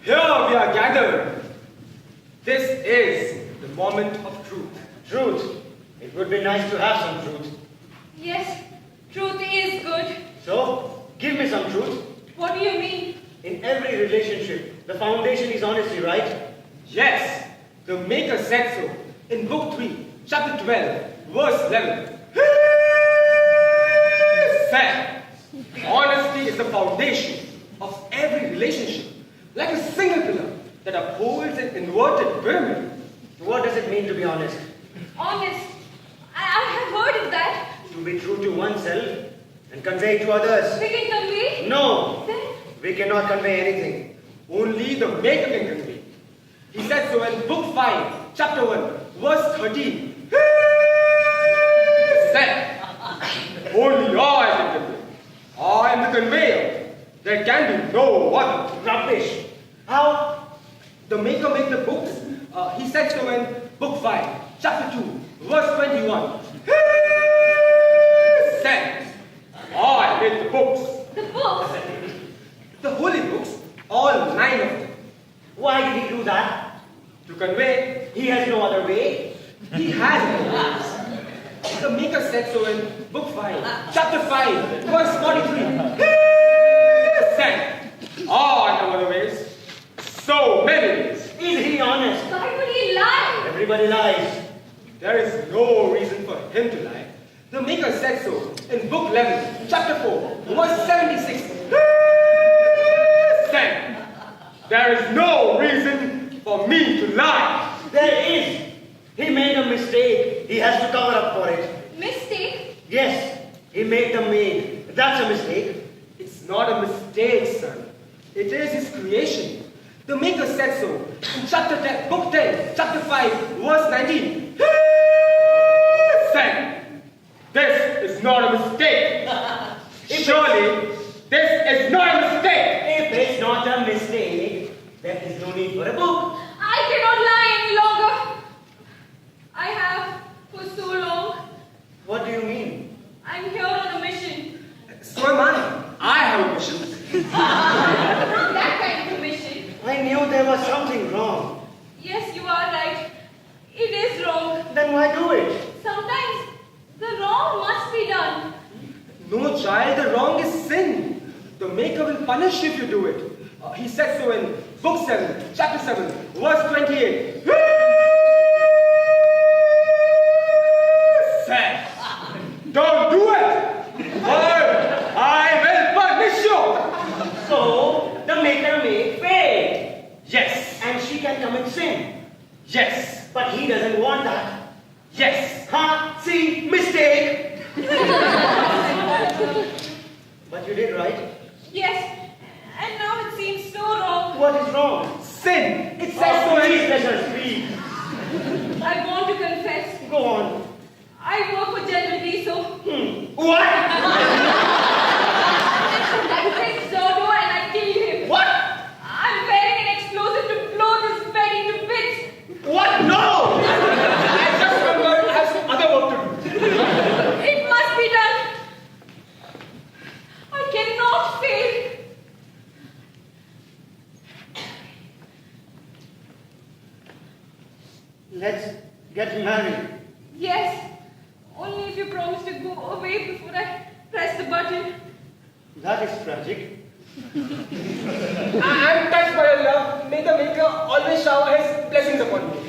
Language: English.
Here we are gathered. This is the moment of truth. Truth? It would be nice to have some truth. Yes, truth is good. So, give me some truth. What do you mean? In every relationship, the foundation is honesty, right? Yes, the Maker said so in Book 3, Chapter 12, Verse 11. He said, honesty is the foundation of every relationship, like a single pillar that upholds an inverted pyramid. What does it mean to be honest? Honest. I have heard of that. To be true to oneself and convey to others. We can convey? No. Then? We cannot convey anything. Only the Maker can convey. He said so in Book 5, Chapter 1, Verse 13. He said, only I can convey. I am the conveyor. There can be no other. Rubbish. How? The Maker made the books. He said so in Book 5, Chapter 2, Verse 21. He said, I made the books. The books? The holy books, all 9 of them. Why did he do that? To convey, He has no other way. he has no words. The Maker said so in Book 5, Chapter 5, Verse 43. He said, I know other ways. So many ways. Is he honest? Why would he lie? Everybody lies. There is no reason for him to lie. The Maker said so in Book 11, Chapter 4, Verse 76. He said, there is no reason for me to lie. There is. He made a mistake. He has to cover up for it. Mistake? Yes, he made the maid. That's a mistake. It's not a mistake, son. It is his creation. The Maker said so in Book 10, Chapter 5, Verse 19. He said, this is not a mistake. Surely, this is not a mistake. If it's not a mistake, there is no need for a book. I cannot lie any longer. I have for so long. What do you mean? I'm here on a mission. So am I. I have a mission. Not that kind of a mission. I knew there was something wrong. Yes, you are right. It is wrong. Then why do it? Sometimes the wrong must be done. No, child, the wrong is sin. The Maker will punish if you do it. He said so in Book 7, Chapter 7, Verse 28. He said, don't do it, or I will punish you. So, the Maker may fail. Yes, And she can commit sin. yes, But he doesn't want that. yes. Huh? See? Mistake. But you did right. Yes, and now it seems so wrong. What is wrong? Sin. It says so Please in... let us speak. I want to confess. Go on. I work for General Diesel. What? I take Zordo and I kill him. What? I'm wearing an explosive to blow this bed into bits. What? No! I just remembered I have some other work to do. It must be done. I cannot fail. Let's get married. Yes. Only if you promise to go away before I press the button. That is tragic. I'm touched by your love. May the Maker always shower his blessings upon you.